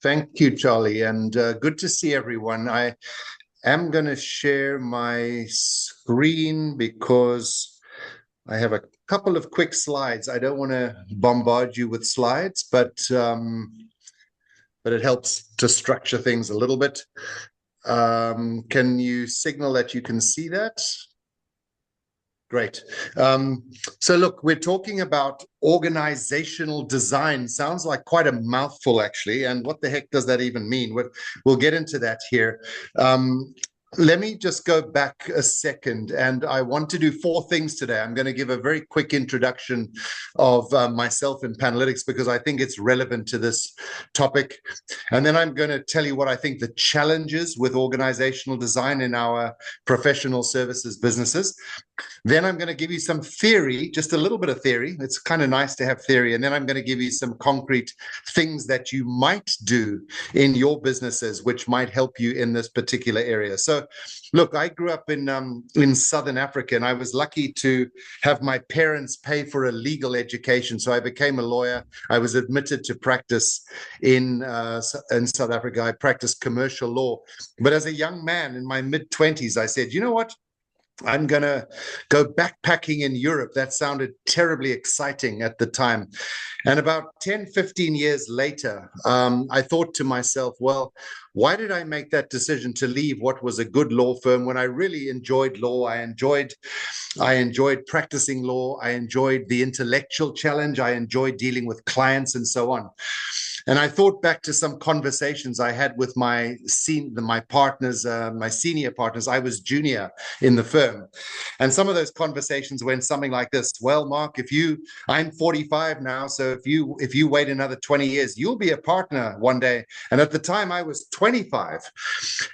Thank you, Charlie, and good to see everyone. I am going to share my screen because I have a couple of quick slides. I don't want to bombard you with slides, but it helps to structure things a little bit. Can you signal that you can see that? Great. So look, we're talking about organizational design. Sounds like quite a mouthful, actually. And what the heck does that even mean? We'll get into that here. Let me just go back a second, and I want to do four things today. I'm going to give a very quick introduction of myself and Panalitix because I think it's relevant to this topic. And then I'm going to tell you what I think the challenges with organizational design in our professional services businesses. Then I'm going to give you some theory, just a little bit of theory. It's kind of nice to have theory. And then I'm going to give you some concrete things that you might do in your businesses, which might help you in this particular area. So, look, I grew up in Southern Africa, and I was lucky to have my parents pay for a legal education. So I became a lawyer. I was admitted to practice in South Africa. I practiced commercial law. But as a young man in my mid-20s, I said, you know what? I'm going to go backpacking in Europe. That sounded terribly exciting at the time. And about 10, 15 years later, I thought to myself, well, why did I make that decision to leave what was a good law firm when I really enjoyed law? I enjoyed practicing law. I enjoyed the intellectual challenge. I enjoyed dealing with clients and so on. And I thought back to some conversations I had with my partners, my senior partners. I was junior in the firm. And some of those conversations went something like this. Well, Mark, I'm 45 now. So if you wait another 20 years, you'll be a partner one day. And at the time I was 25.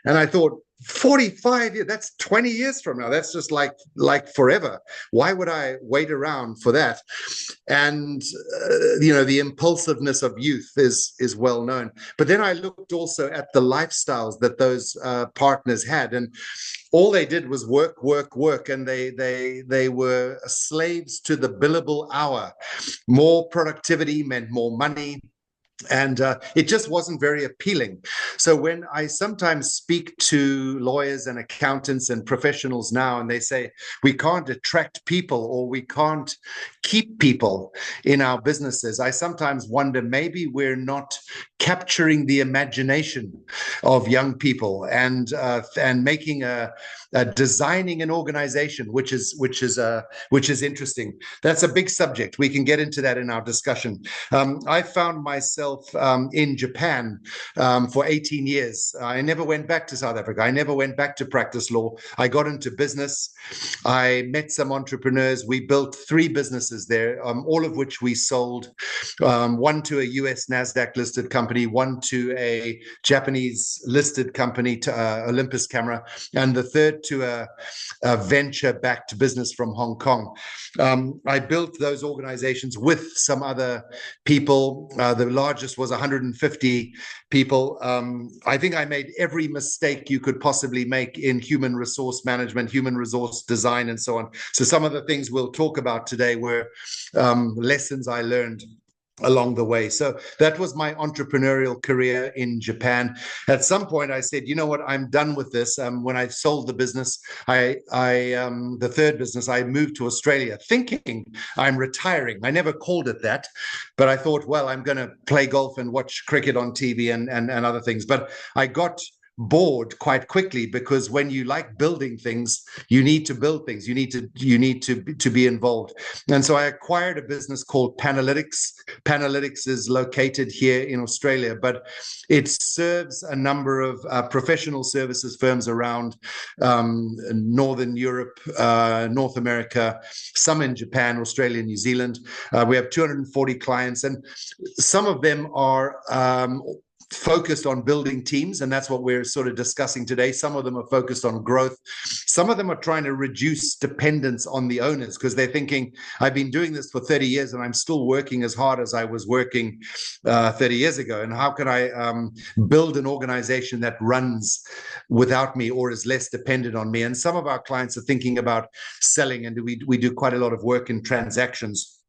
And I thought, 45 years, that's 20 years from now. That's just like forever. Why would I wait around for that? And the impulsiveness of youth is well known. But then I looked also at the lifestyles that those partners had, and all they did was work, and they were slaves to the billable hour. More productivity meant more money. And it just wasn't very appealing. So when I sometimes speak to lawyers and accountants and professionals now, and they say, we can't attract people or we can't keep people in our businesses, I sometimes wonder, maybe we're not capturing the imagination of young people and making designing an organization, which is interesting. That's a big subject. We can get into that in our discussion. I found myself in Japan for 18 years. I never went back to South Africa. I never went back to practice law. I got into business. I met some entrepreneurs. We built 3 businesses there, all of which we sold. One to a US NASDAQ listed company, one to a Japanese listed company, to Olympus Camera, and the third to a venture-backed business from Hong Kong. I built those organizations with some other people. The largest was 150 people. I think I made every mistake you could possibly make in human resource management, human resource design, and so on. So some of the things we'll talk about today were lessons I learned along the way. So that was my entrepreneurial career in Japan. At some point I said, you know what, I'm done with this. When I sold the business, the third business, I moved to Australia thinking I'm retiring. I never called it that, but I thought, well, I'm going to play golf and watch cricket on TV and other things. But I got bored quite quickly, because when you like building things, you need to build things. You need to be involved. And so I acquired a business called Panalitix. Panalitix is located here in Australia, but it serves a number of professional services firms around Northern Europe, North America, some in Japan, Australia, New Zealand. We have 240 clients, and some of them are focused on building teams, and that's what we're sort of discussing today. Some of them are focused on growth. Some of them are trying to reduce dependence on the owners, because they're thinking, I've been doing this for 30 years and I'm still working as hard as I was working 30 years ago. And how can I build an organization that runs without me or is less dependent on me? And some of our clients are thinking about selling, and we do quite a lot of work in transactions.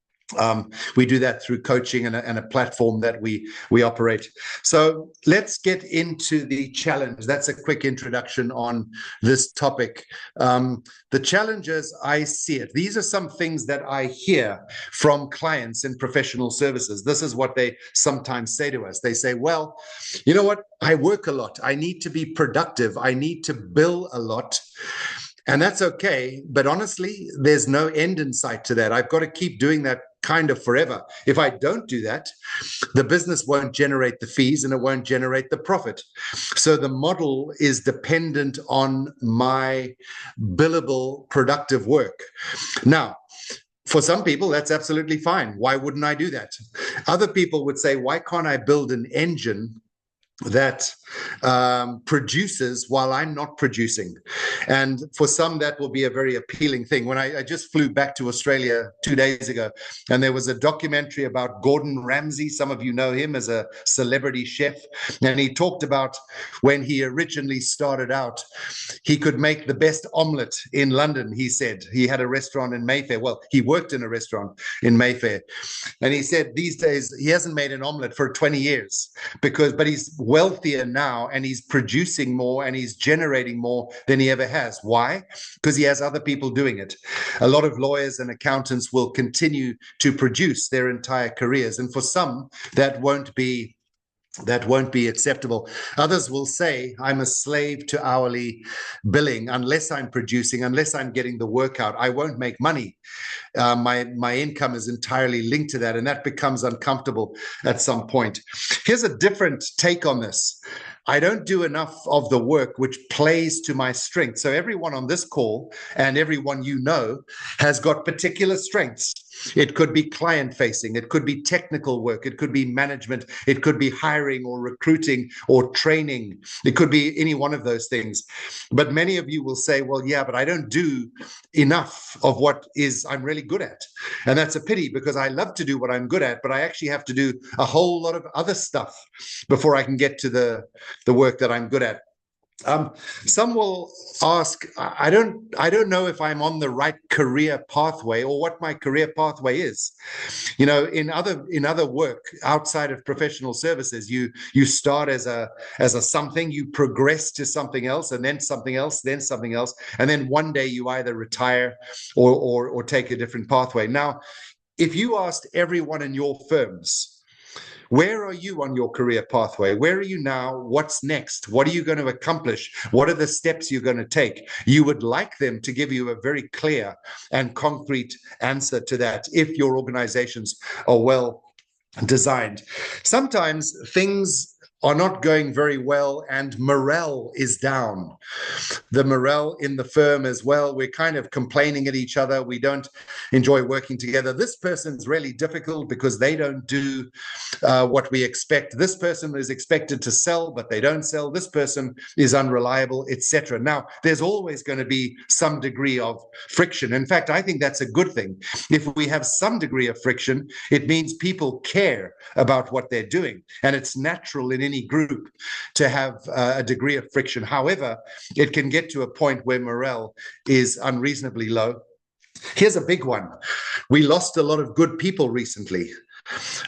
We do that through coaching and a platform that we operate. So let's get into the challenge. That's a quick introduction on this topic. The challenges, I see it. These are some things that I hear from clients in professional services. This is what they sometimes say to us. They say, well, you know what? I work a lot. I need to be productive. I need to bill a lot. And that's okay. But honestly, there's no end in sight to that. I've got to keep doing that kind of forever. If I don't do that, the business won't generate the fees and it won't generate the profit. So the model is dependent on my billable productive work. Now, for some people, that's absolutely fine. Why wouldn't I do that? Other people would say, why can't I build an engine that produces while I'm not producing? And for some, that will be a very appealing thing. When I just flew back to Australia 2 days ago, and there was a documentary about Gordon Ramsay. Some of you know him as a celebrity chef. And he talked about when he originally started out, he could make the best omelette in London, he said. He had a restaurant in Mayfair. Well, he worked in a restaurant in Mayfair. And he said these days he hasn't made an omelette for 20 years but he's wealthier now and he's producing more and he's generating more than he ever has. Why? Because he has other people doing it. A lot of lawyers and accountants will continue to produce their entire careers. And for some, that won't be acceptable. Others will say, I'm a slave to hourly billing. Unless I'm producing, unless I'm getting the work out, I won't make money. My income is entirely linked to that, and that becomes uncomfortable at some point. Here's a different take on this. I don't do enough of the work which plays to my strength. So everyone on this call and everyone you know has got particular strengths. It could be client facing, it could be technical work, it could be management, it could be hiring or recruiting or training. It could be any one of those things. But many of you will say, well, yeah, but I don't do enough of what I'm really good at. And that's a pity, because I love to do what I'm good at, but I actually have to do a whole lot of other stuff before I can get to the work that I'm good at. Some will ask, I don't know if I'm on the right career pathway or what my career pathway is. You know, in other work outside of professional services, you start as a something, you progress to something else, and then something else, then something else, and then one day you either retire or take a different pathway. Now, if you asked everyone in your firms, where are you on your career pathway? Where are you now? What's next? What are you going to accomplish? What are the steps you're going to take? You would like them to give you a very clear and concrete answer to that if your organizations are well designed. Sometimes things are not going very well and morale is down. The morale in the firm as well. We're kind of complaining at each other. We don't enjoy working together. This person's really difficult because they don't do what we expect. This person is expected to sell, but they don't sell. This person is unreliable, etc. Now, there's always going to be some degree of friction. In fact, I think that's a good thing. If we have some degree of friction, it means people care about what they're doing. And it's natural in any group to have a degree of friction. However, it can get to a point where morale is unreasonably low. Here's a big one. We lost a lot of good people recently,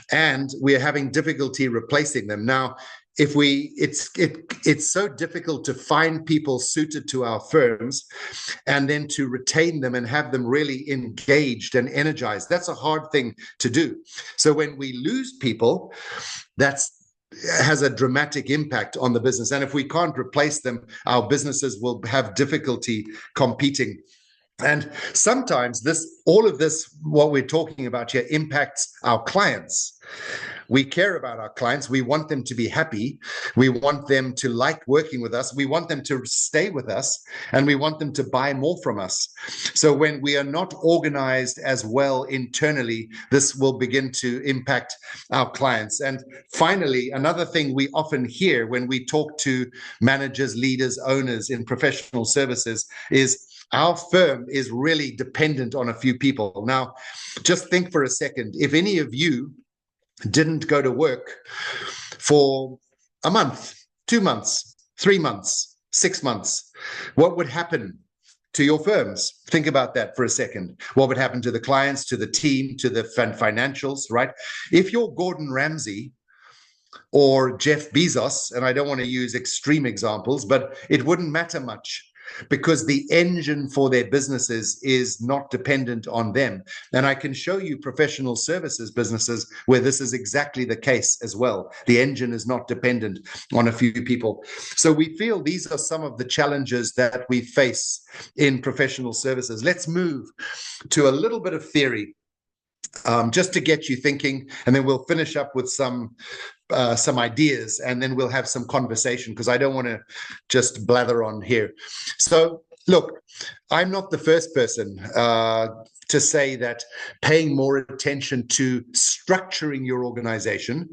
and we're having difficulty replacing them. Now, it's so difficult to find people suited to our firms and then to retain them and have them really engaged and energized. That's a hard thing to do. So when we lose people, that's has a dramatic impact on the business. And if we can't replace them, our businesses will have difficulty competing. And sometimes all of this, what we're talking about here, impacts our clients. We care about our clients. We want them to be happy. We want them to like working with us. We want them to stay with us, and we want them to buy more from us. So when we are not organized as well internally, this will begin to impact our clients. And finally, another thing we often hear when we talk to managers, leaders, owners in professional services is, our firm is really dependent on a few people. Now, just think for a second. If any of you didn't go to work for a month, 2 months, 3 months, 6 months, what would happen to your firms. Think about that for a second. What would happen to the clients, to the team, to the financials, right? If you're Gordon Ramsay or Jeff Bezos, and I don't want to use extreme examples, but it wouldn't matter much because the engine for their businesses is not dependent on them. And I can show you professional services businesses where this is exactly the case as well. The engine is not dependent on a few people. So we feel these are some of the challenges that we face in professional services. Let's move to a little bit of theory, just to get you thinking, and then we'll finish up with some ideas, and then we'll have some conversation because I don't want to just blather on here. So look, I'm not the first person to say that paying more attention to structuring your organization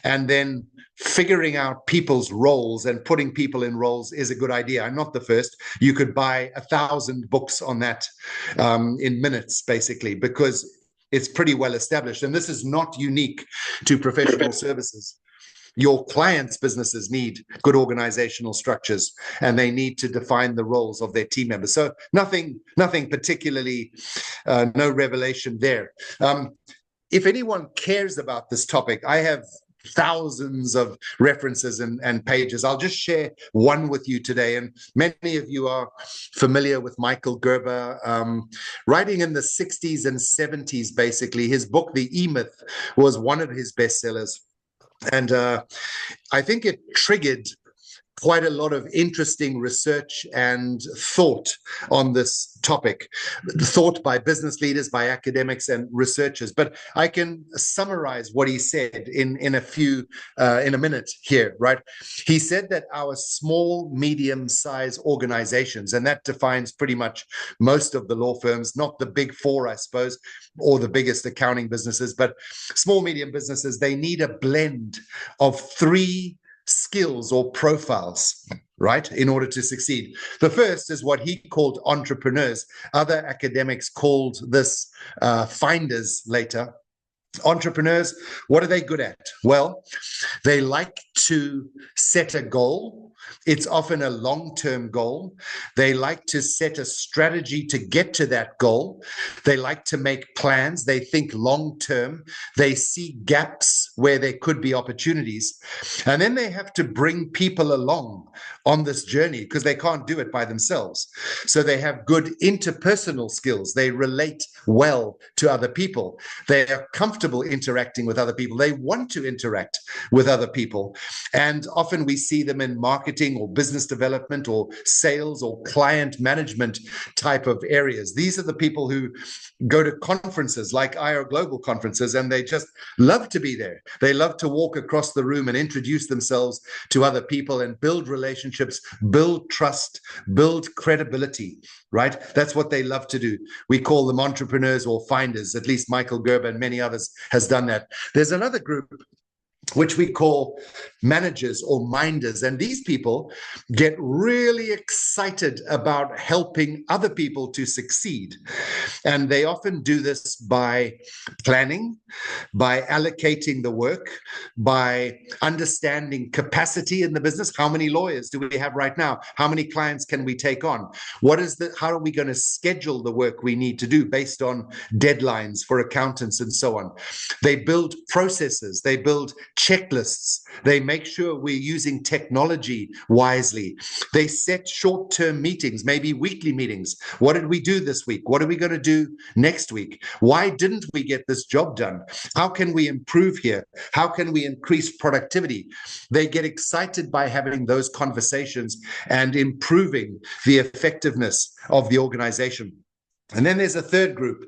and then figuring out people's roles and putting people in roles is a good idea. I'm not the first. You could buy 1,000 books on that in minutes, basically, because it's pretty well established. And this is not unique to professional services. Your clients' businesses need good organizational structures, and they need to define the roles of their team members. So nothing particularly, no revelation there. If anyone cares about this topic, I have thousands of references and pages. I'll just share one with you today. And many of you are familiar with Michael Gerber, writing in the 60s and 70s, basically. His book, The E-Myth, was one of his bestsellers. And I think it triggered quite a lot of interesting research and thought on this topic, thought by business leaders, by academics and researchers. But I can summarize what he said in a minute here, right? He said that our small, medium-sized organizations, and that defines pretty much most of the law firms, not the big four, I suppose, or the biggest accounting businesses, but small, medium businesses, they need a blend of 3 skills or profiles, right, in order to succeed. The first is what he called entrepreneurs. Other academics called this finders later. Entrepreneurs, what are they good at? Well, they like to set a goal. It's often a long-term goal. They like to set a strategy to get to that goal. They like to make plans. They think long-term. They see gaps where there could be opportunities. And then they have to bring people along on this journey because they can't do it by themselves. So they have good interpersonal skills. They relate well to other people. They are comfortable interacting with other people. They want to interact with other people. And often we see them in marketing or business development or sales or client management type of areas. These are the people who go to conferences like IR Global conferences, and they just love to be there. They love to walk across the room and introduce themselves to other people and build relationships, build trust, build credibility, right? That's what they love to do. We call them entrepreneurs or finders. At least Michael Gerber and many others has done that. There's another group which we call managers or minders. And these people get really excited about helping other people to succeed. And they often do this by planning, by allocating the work, by understanding capacity in the business. How many lawyers do we have right now? How many clients can we take on? How are we going to schedule the work we need to do based on deadlines for accountants and so on? They build processes. They build checklists. They make sure we're using technology wisely. They set short-term meetings, maybe weekly meetings. What did we do this week? What are we going to do next week? Why didn't we get this job done? How can we improve here? How can we increase productivity? They get excited by having those conversations and improving the effectiveness of the organization. And then there's a third group,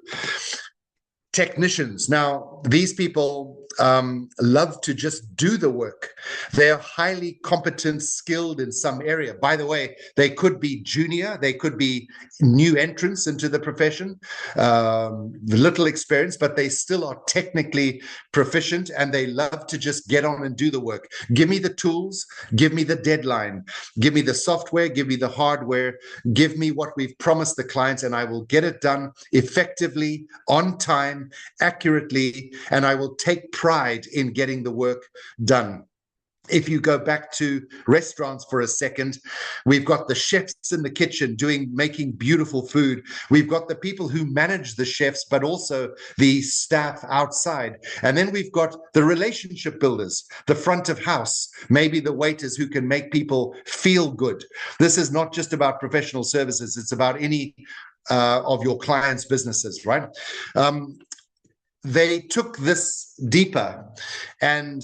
technicians. Now, these people love to just do the work. They're highly competent, skilled in some area. By the way, they could be junior, they could be new entrants into the profession, little experience, but they still are technically proficient and they love to just get on and do the work. Give me the tools, give me the deadline, give me the software, give me the hardware, give me what we've promised the clients, and I will get it done effectively, on time, accurately, and I will take pride in getting the work done. If you go back to restaurants for a second, we've got the chefs in the kitchen making beautiful food. We've got the people who manage the chefs, but also the staff outside. And then we've got the relationship builders, the front of house, maybe the waiters who can make people feel good. This is not just about professional services. It's about any of your clients' businesses, right? They took this deeper, and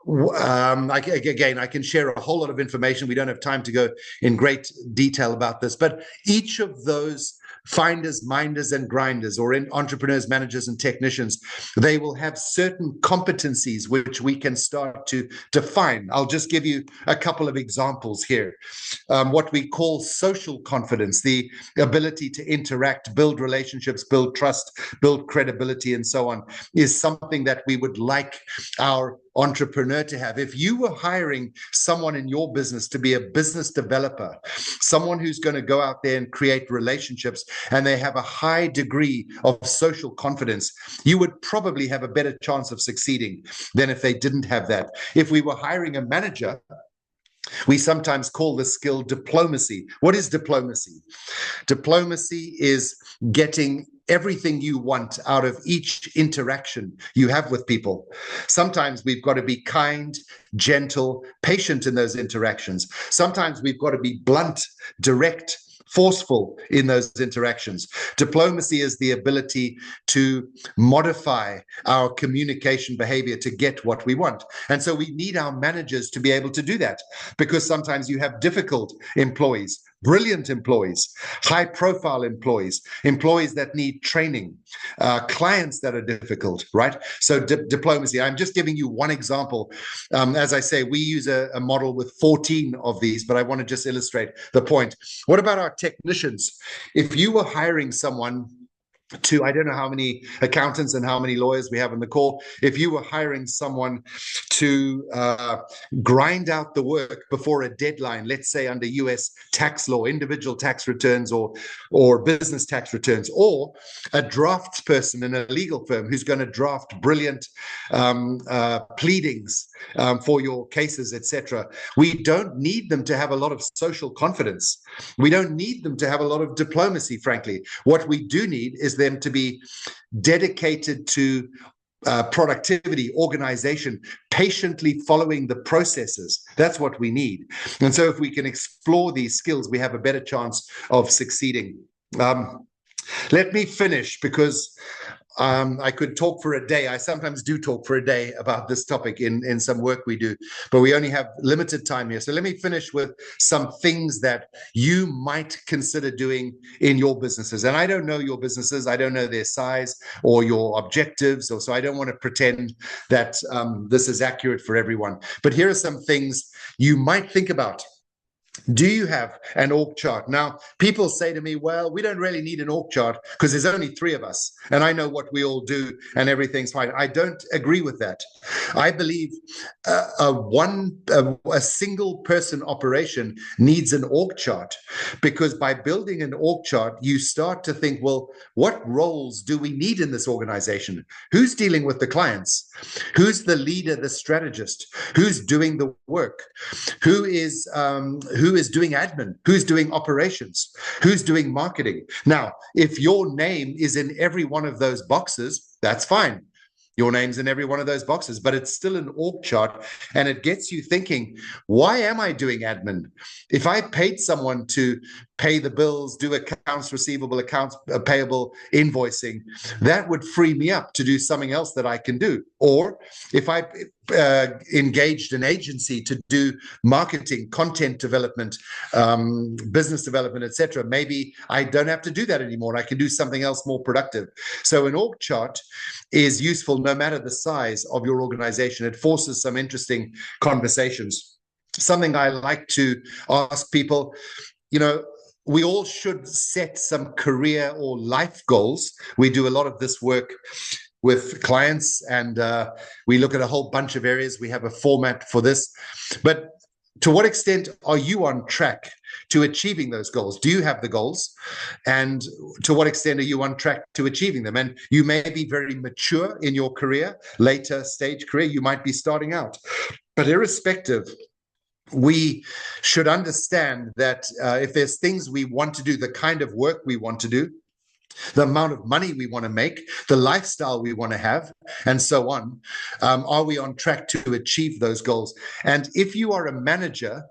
again, I can share a whole lot of information. We don't have time to go in great detail about this, but each of those finders, minders, and grinders, or in entrepreneurs, managers, and technicians, they will have certain competencies which we can start to define. I'll just give you a couple of examples here. What we call social confidence, the ability to interact, build relationships, build trust, build credibility, and so on, is something that we would like our entrepreneur to have. If you were hiring someone in your business to be a business developer, someone who's going to go out there and create relationships, and they have a high degree of social confidence, you would probably have a better chance of succeeding than if they didn't have that. If we were hiring a manager, we sometimes call this skill diplomacy. What is diplomacy? Diplomacy is getting everything you want out of each interaction you have with people. Sometimes we've got to be kind, gentle, patient in those interactions. Sometimes we've got to be blunt, direct, forceful in those interactions. Diplomacy is the ability to modify our communication behavior to get what we want. And so we need our managers to be able to do that, because sometimes you have difficult employees, brilliant employees, high profile employees, employees that need training, clients that are difficult, right? So diplomacy, I'm just giving you one example. As I say, we use a model with 14 of these, but I want to just illustrate the point. What about our technicians? If you were hiring someone to, I don't know how many accountants and how many lawyers we have on the call, if you were hiring someone to grind out the work before a deadline, let's say under US tax law, individual tax returns or business tax returns, or a drafts person in a legal firm who's going to draft brilliant pleadings for your cases, etc. We don't need them to have a lot of social confidence. We don't need them to have a lot of diplomacy, frankly. What we do need is them to be dedicated to productivity, organization, patiently following the processes. That's what we need. And so if we can explore these skills, we have a better chance of succeeding. Let me finish, because I could talk for a day. I sometimes do talk for a day about this topic in some work we do, but we only have limited time here. So let me finish with some things that you might consider doing in your businesses. And I don't know your businesses. I don't know their size or your objectives. So I don't want to pretend that this is accurate for everyone. But here are some things you might think about. Do you have an org chart? Now, people say to me, well, we don't really need an org chart because there's only 3 of us and I know what we all do and everything's fine. I don't agree with that. I believe a single person operation needs an org chart, because by building an org chart, you start to think, well, what roles do we need in this organization? Who's dealing with the clients? Who's the leader, the strategist? Who's doing the work? Who is doing admin? Who's doing operations? Who's doing marketing? Now, if your name is in every one of those boxes, that's fine. Your name's in every one of those boxes, but it's still an org chart, and it gets you thinking, why am I doing admin? If I paid someone to pay the bills, do accounts receivable, accounts payable, invoicing, that would free me up to do something else that I can do. Or if I engaged an agency to do marketing, content development, business development, etc., maybe I don't have to do that anymore. I can do something else more productive. So an org chart is useful no matter the size of your organization. It forces some interesting conversations. Something I like to ask people, we all should set some career or life goals. We do a lot of this work with clients, and we look at a whole bunch of areas. We have a format for this. But to what extent are you on track to achieving those goals? Do you have the goals? And to what extent are you on track to achieving them? And you may be very mature in your career, later stage career, you might be starting out. But irrespective, we should understand that if there's things we want to do, the kind of work we want to do, the amount of money we want to make, the lifestyle we want to have, and so on, are we on track to achieve those goals? And if you are a manager,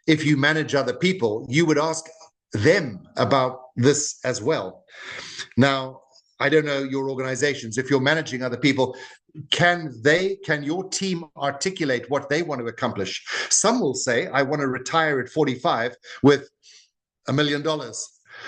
if you manage other people, you would ask them about this as well. Now, I don't know your organizations. If you're managing other people, can your team articulate what they want to accomplish? Some will say, I want to retire at 45 with $1 million.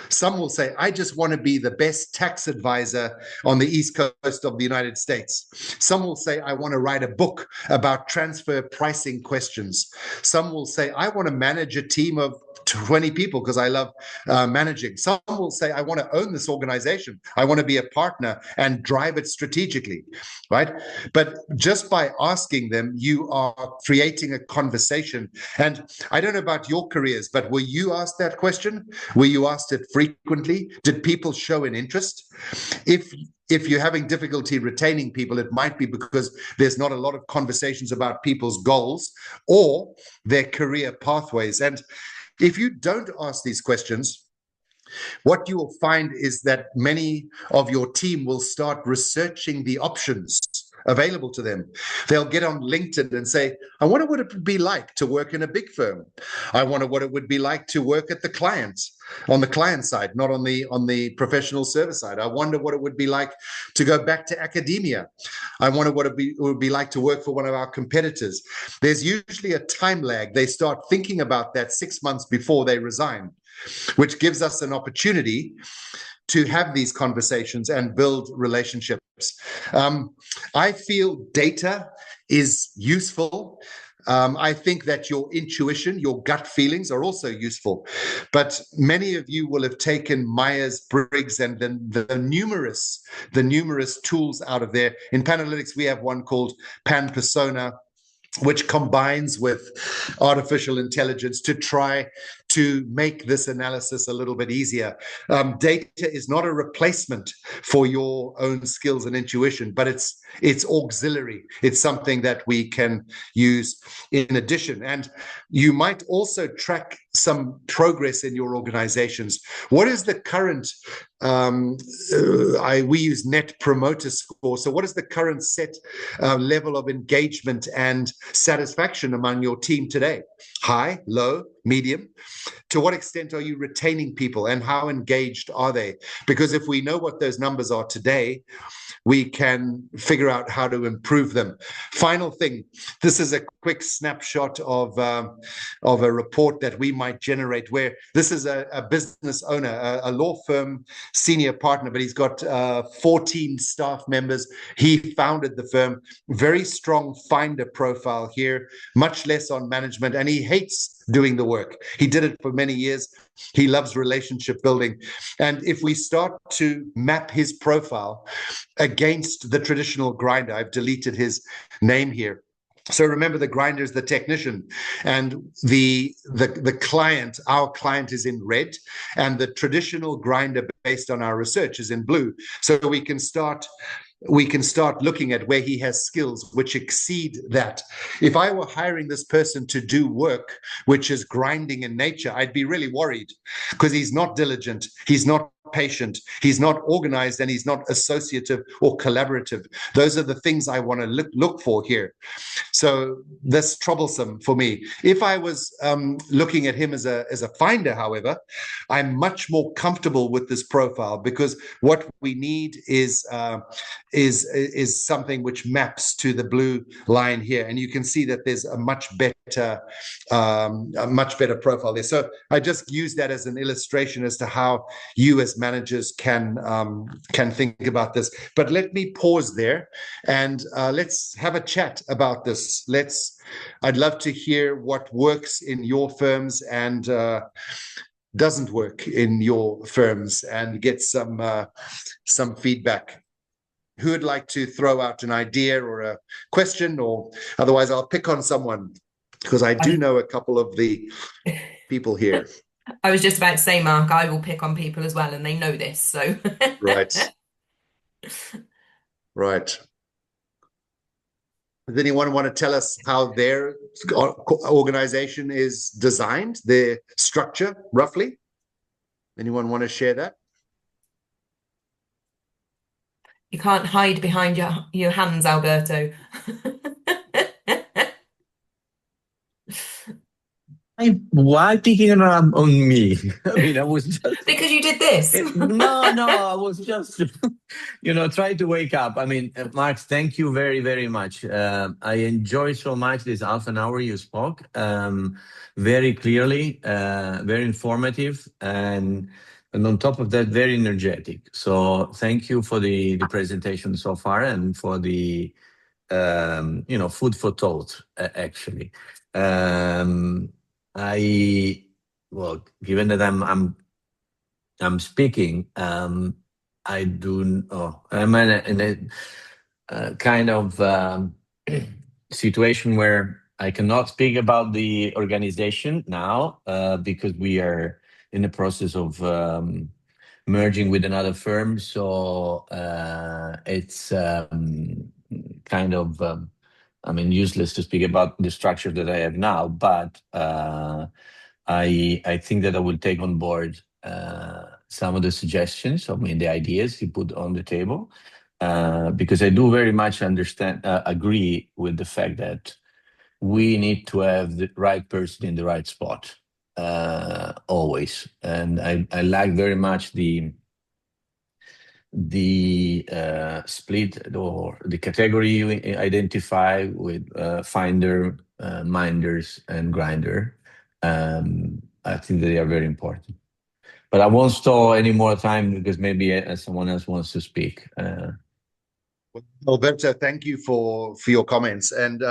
Some will say, I just want to be the best tax advisor on the East Coast of the United States. Some will say, I want to write a book about transfer pricing questions. Some will say, I want to manage a team of 20 people because I love managing. Some will say, I want to own this organization. I want to be a partner and drive it strategically, right? But just by asking them, you are creating a conversation. And I don't know about your careers, but were you asked that question? Were you asked it frequently? Did people show an interest? If you're having difficulty retaining people, it might be because there's not a lot of conversations about people's goals or their career pathways. And if you don't ask these questions, what you will find is that many of your team will start researching the options available to them. They'll get on LinkedIn and say, I wonder what it would be like to work in a big firm. I wonder what it would be like to work at the client, on the client side, not on the professional service side. I wonder what it would be like to go back to academia. I wonder what it would be like to work for one of our competitors. There's usually a time lag. They start thinking about that 6 months before they resign, which gives us an opportunity to have these conversations and build relationships. I feel data is useful. I think that your intuition, your gut feelings are also useful. But many of you will have taken Myers-Briggs and the numerous tools out of there. In Panalitix, we have one called Pan Persona, which combines with artificial intelligence to try to make this analysis a little bit easier. Data is not a replacement for your own skills and intuition, but it's auxiliary. It's something that we can use in addition. And you might also track some progress in your organizations. What is the current, we use Net Promoter Score. So what is the current set level of engagement and satisfaction among your team today? High, low, medium? To what extent are you retaining people and how engaged are they? Because if we know what those numbers are today, we can figure out how to improve them. Final thing, this is a quick snapshot of a report that we might generate where this is a business owner, a law firm senior partner, but he's got 14 staff members. He founded the firm, very strong finder profile here, much less on management, and he hates doing the work. He did it for many years. He loves relationship building. And if we start to map his profile against the traditional grinder, I've deleted his name here. So remember, the grinder is the technician, and the client, our client, is in red, and the traditional grinder based on our research is in blue. So we can start looking at where he has skills which exceed that. If I were hiring this person to do work which is grinding in nature, I'd be really worried because he's not diligent, he's not patient, he's not organized, and he's not associative or collaborative. Those are the things I want to look for here. So that's troublesome for me. If I was looking at him as a finder, however, I'm much more comfortable with this profile because what we need is something which maps to the blue line here, and you can see that there's a much better profile there. So I just use that as an illustration as to how you as managers can think about this. But let me pause there and let's have a chat about this. I'd love to hear what works in your firms and doesn't work in your firms, and get some feedback. Who would like to throw out an idea or a question, or otherwise I'll pick on someone. Because I do know a couple of the people here. I was just about to say, Mark, I will pick on people as well, and they know this. So, Right, right. Does anyone want to tell us how their organization is designed, their structure, roughly? Anyone want to share that? you can't hide behind your hands, Alberto. Why picking around on me? I mean, I was just Because you did this. no, no, I was just, trying to wake up. I mean, Mark, thank you very, very much. I enjoyed so much this half an hour you spoke, very clearly, very informative, and on top of that, very energetic. So thank you for the presentation so far and for the, food for thought, actually. Um, I well, given that I'm speaking, I do. Oh, I'm in a kind of situation where I cannot speak about the organization now because we are in the process of merging with another firm. So it's kind of. I mean, useless to speak about the structure that I have now, but I think that I will take on board some of the suggestions, I mean, the ideas you put on the table, because I do very much agree with the fact that we need to have the right person in the right spot always, and I like very much the split or the category you identify with finder, minders, and grinder. I think that they are very important. But I won't stall any more time because maybe someone else wants to speak. Alberto, thank you for your comments. And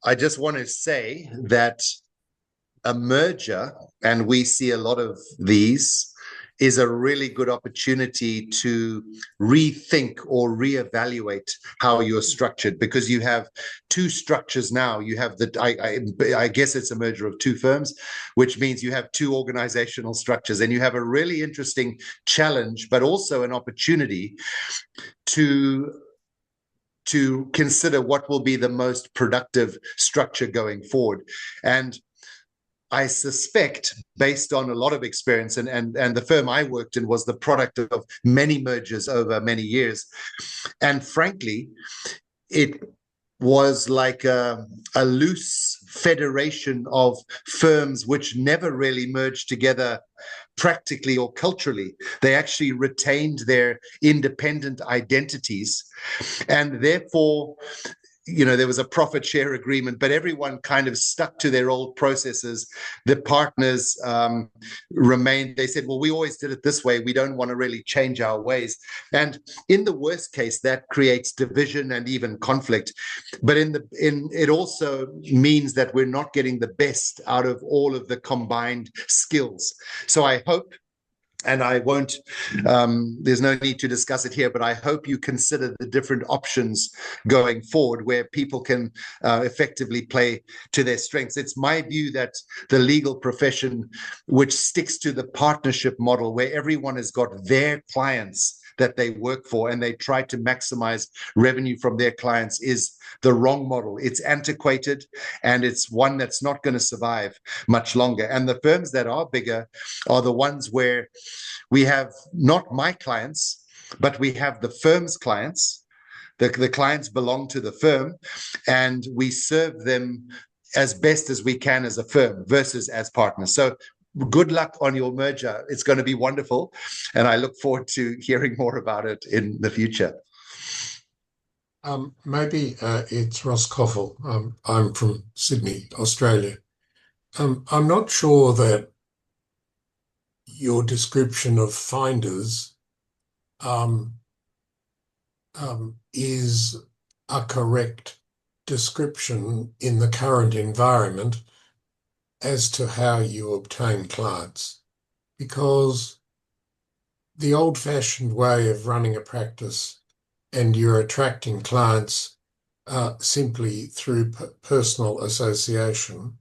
I just want to say that a merger, and we see a lot of these, is a really good opportunity to rethink or reevaluate how you're structured, because you have two structures now. You have I guess it's a merger of two firms, which means you have two organizational structures, and you have a really interesting challenge, but also an opportunity to consider what will be the most productive structure going forward. And I suspect, based on a lot of experience, and the firm I worked in was the product of many mergers over many years. And frankly, it was like a loose federation of firms which never really merged together practically or culturally. They actually retained their independent identities, and therefore there was a profit share agreement, but everyone kind of stuck to their old processes. The partners remained. They said, well, we always did it this way. We don't want to really change our ways. And in the worst case, that creates division and even conflict. But it also means that we're not getting the best out of all of the combined skills. So I hope, and I won't, there's no need to discuss it here, but I hope you consider the different options going forward where people can effectively play to their strengths. It's my view that the legal profession, which sticks to the partnership model where everyone has got their clients that they work for and they try to maximize revenue from their clients, is the wrong model. It's antiquated, and it's one that's not going to survive much longer. And the firms that are bigger are the ones where we have not my clients, but we have the firm's clients. The clients belong to the firm, and we serve them as best as we can as a firm versus as partners. So good luck on your merger. It's going to be wonderful, and I look forward to hearing more about it in the future. Maybe it's Ross Coffell. I'm from Sydney, Australia. I'm not sure that your description of finders is a correct description in the current environment as to how you obtain clients, because the old-fashioned way of running a practice and you're attracting clients simply through personal association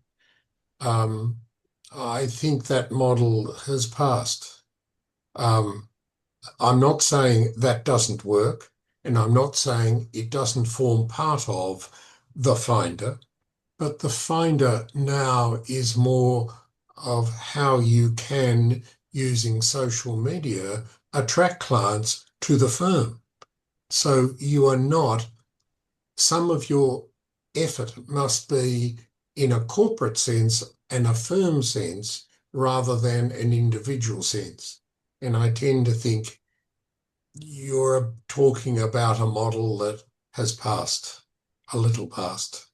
I think that model has passed. I'm not saying that doesn't work, and I'm not saying it doesn't form part of the finder, but the finder now is more of how you can, using social media, attract clients to the firm. So you are not, some of your effort must be in a corporate sense and a firm sense rather than an individual sense. And I tend to think you're talking about a model that has passed, a little past.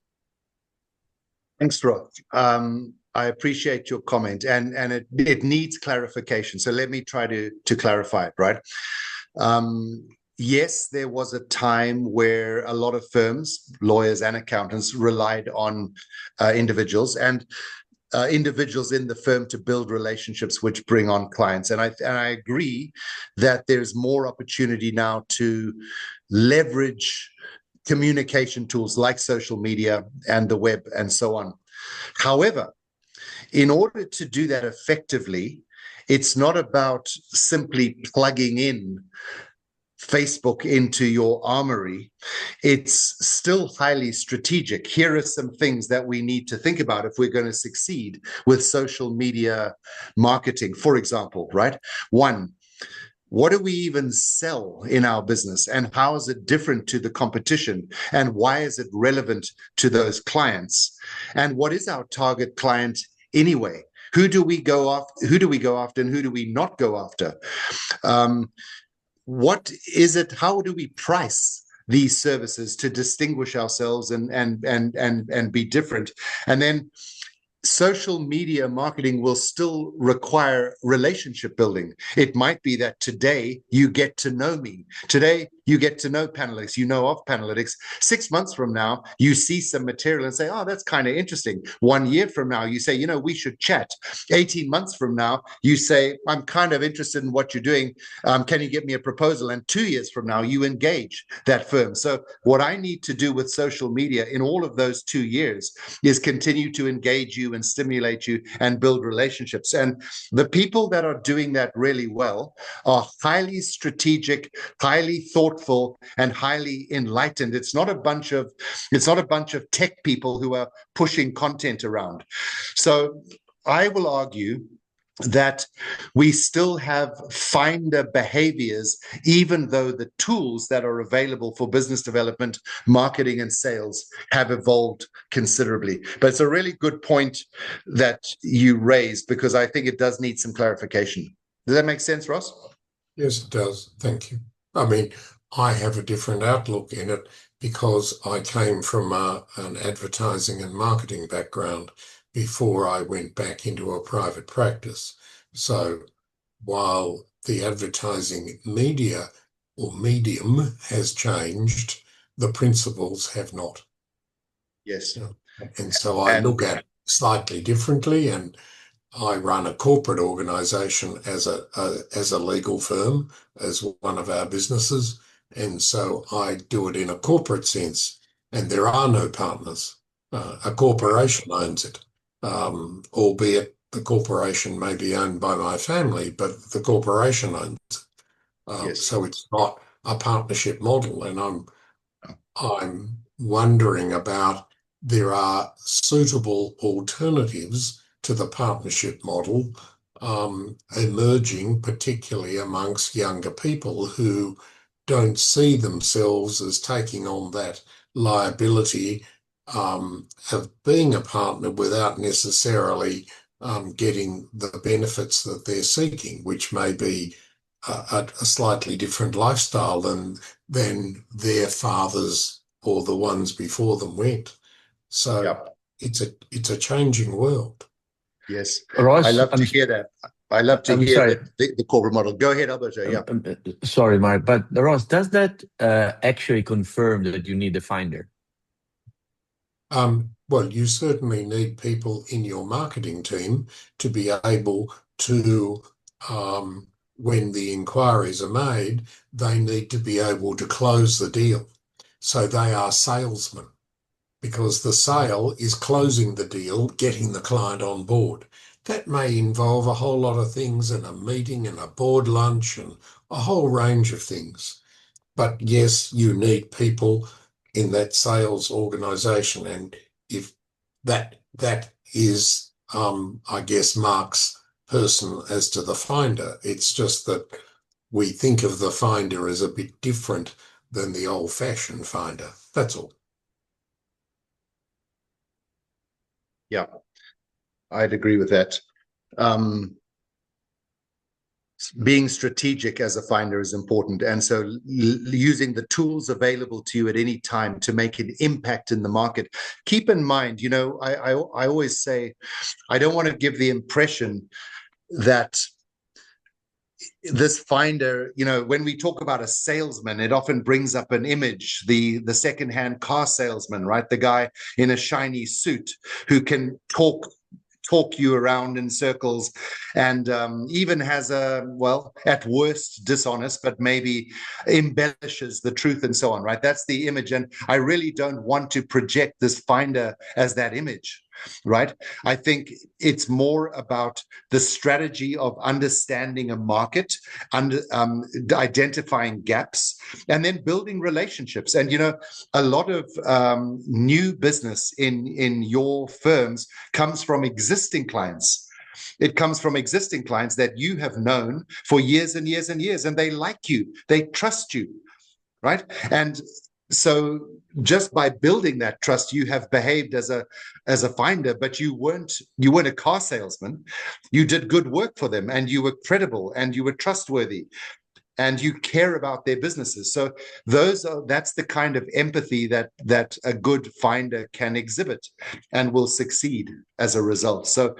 Thanks, Roth. I appreciate your comment, and it needs clarification. So let me try to clarify it, right? Yes, there was a time where a lot of firms, lawyers and accountants, relied on individuals and individuals in the firm to build relationships which bring on clients. And I agree that there's more opportunity now to leverage communication tools like social media and the web and so on. However, in order to do that effectively, it's not about simply plugging in Facebook into your armory. It's still highly strategic. Here are some things that we need to think about if we're going to succeed with social media marketing, for example, right? One, what do we even sell in our business, and how is it different to the competition, and why is it relevant to those clients, and what is our target client anyway? Who do we go after? Who do we go after, and who do we not go after? What is it? How do we price these services to distinguish ourselves and be different? And then social media marketing will still require relationship building. It might be that today you get to know me. Today you get to know Panalitix. You know of Panalitix. 6 months from now, you see some material and say, oh, that's kind of interesting. 1 year from now, you say, we should chat. 18 months from now, you say, I'm kind of interested in what you're doing. Can you get me a proposal? And 2 years from now, you engage that firm. So what I need to do with social media in all of those 2 years is continue to engage you and stimulate you and build relationships. And the people that are doing that really well are highly strategic, highly thoughtful, and highly enlightened. It's not a bunch of tech people who are pushing content around. So I will argue that we still have finder behaviors, even though the tools that are available for business development, marketing, and sales have evolved considerably. But it's a really good point that you raised, because I think it does need some clarification. Does that make sense, Ross? Yes, it does. Thank you. I mean, I have a different outlook in it because I came from an advertising and marketing background before I went back into a private practice. So while the advertising media or medium has changed, the principles have not. Yes. And so I look at it slightly differently, and I run a corporate organisation as a legal firm, as one of our businesses, and so I do it in a corporate sense. And there are no partners. A corporation owns it, albeit the corporation may be owned by my family, but the corporation owns it. Yes. So it's not a partnership model, and I'm wondering about, there are suitable alternatives to the partnership model emerging, particularly amongst younger people who don't see themselves as taking on that liability of being a partner without necessarily getting the benefits that they're seeking, which may be a slightly different lifestyle than their fathers or the ones before them went. So Yep. it's a changing world. Yes. Ross, I love to hear that. I love to hear sorry. the corporate model. Go ahead, Alberto. Yeah. Sorry, Mark, but Ross, does that actually confirm that you need a finder? Well, you certainly need people in your marketing team to be able to, when the inquiries are made, they need to be able to close the deal. So they are salesmen. because the sale is closing the deal, getting the client on board. That may involve a whole lot of things and a meeting and a board lunch and a whole range of things. But yes, you need people in that sales organisation. And if that is, I guess, Mark's person as to the finder, it's just that we think of the finder as a bit different than the old-fashioned finder. That's all. Yeah, I'd agree with that. Being strategic as a finder is important. And so using the tools available to you at any time to make an impact in the market. Keep in mind, I always say, I don't want to give the impression that this finder, when we talk about a salesman, it often brings up an image, the secondhand car salesman, right? The guy in a shiny suit who can talk you around in circles and even has at worst dishonest, but maybe embellishes the truth and so on, right? That's the image. And I really don't want to project this finder as that image, right? I think it's more about the strategy of understanding a market, identifying gaps, and then building relationships. And, a lot of new business in your firms comes from existing clients. It comes from existing clients that you have known for years and years and years, and they like you, they trust you, right? And so just by building that trust, you have behaved as a finder, but you weren't a car salesman. You did good work for them, and you were credible, and you were trustworthy, and you care about their businesses. So that's the kind of empathy that a good finder can exhibit and will succeed as a result. So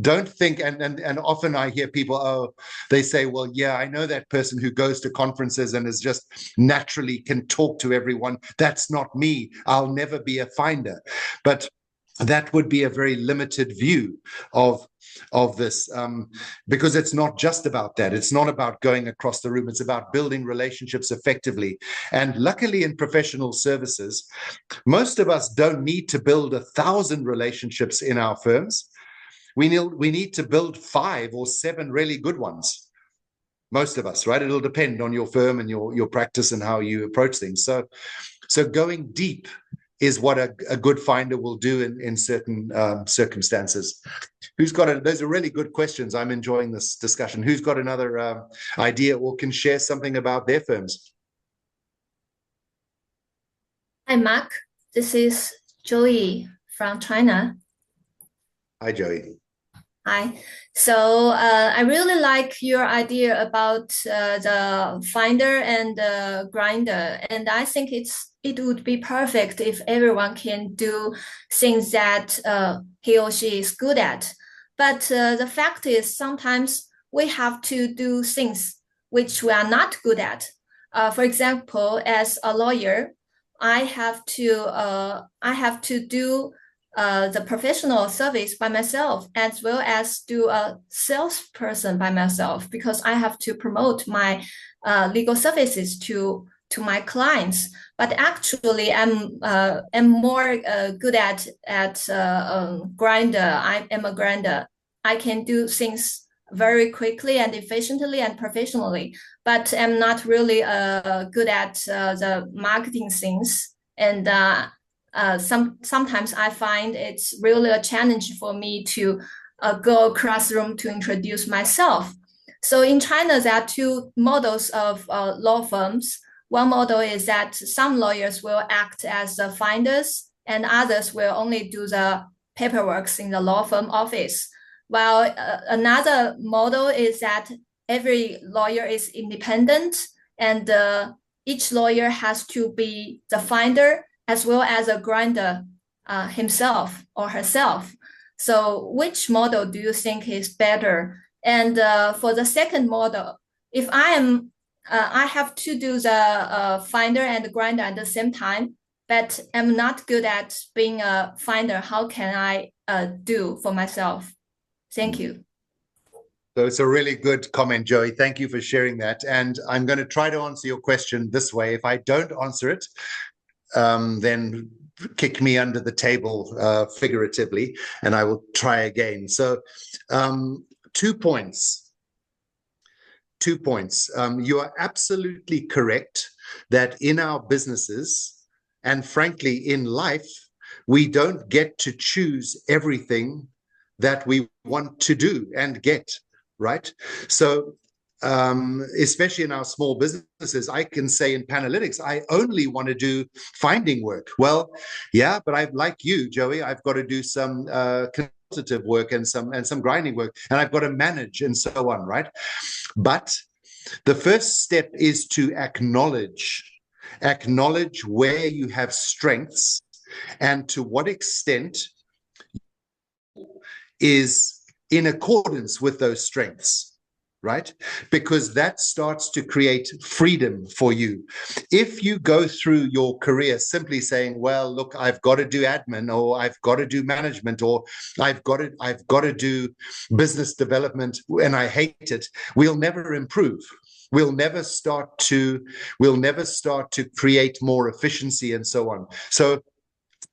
don't think, and often I hear people, they say, well, yeah, I know that person who goes to conferences and is just naturally can talk to everyone. That's not me. I'll never be a finder. But that would be a very limited view of this, because it's not just about that. It's not about going across the room. It's about building relationships effectively. And luckily in professional services, most of us don't need to build 1,000 relationships in our firms. We need to build 5 or 7 really good ones. Most of us, right? It'll depend on your firm and your practice and how you approach things. So going deep is what a good finder will do in certain circumstances. Those are really good questions. I'm enjoying this discussion. Who's got another idea or can share something about their firms? Hi, Mark. This is Joey from China. Hi, Joey. Hi. So I really like your idea about the finder and the grinder, and I think it would be perfect if everyone can do things that he or she is good at. But the fact is, sometimes we have to do things which we are not good at. For example, as a lawyer, I have to do the professional service by myself, as well as do a salesperson by myself, because I have to promote my legal services to my clients. But actually, I'm more good at grinder. I am a grinder. I can do things very quickly and efficiently and professionally, but I'm not really good at the marketing things. And sometimes I find it's really a challenge for me to go across the room to introduce myself. So in China, there are 2 models of law firms. One model is that some lawyers will act as the finders, and others will only do the paperwork in the law firm office. While another model is that every lawyer is independent, and each lawyer has to be the finder as well as a grinder himself or herself. So which model do you think is better? And for the second model, if I have to do the finder and the grinder at the same time, but I'm not good at being a finder, how can I do for myself? Thank you. So it's a really good comment, Joey. Thank you for sharing that. And I'm going to try to answer your question this way. If I don't answer it, then kick me under the table, figuratively, and I will try again. So 2 points. 2 points. You are absolutely correct that in our businesses, and frankly in life, we don't get to choose everything that we want to do and get, right? So especially in our small businesses, I can say in Panalitix, I only want to do finding work. Well, yeah, but I, like you, Joey, I've got to do some consultative work and some grinding work, and I've got to manage and so on, right? But the first step is to acknowledge where you have strengths and to what extent is in accordance with those strengths, right? Because that starts to create freedom for you. If you go through your career simply saying, well, look, I've got to do admin, or I've got to do management, or I've got to do business development, and I hate it, we'll never improve. We'll never start to create more efficiency and so on. So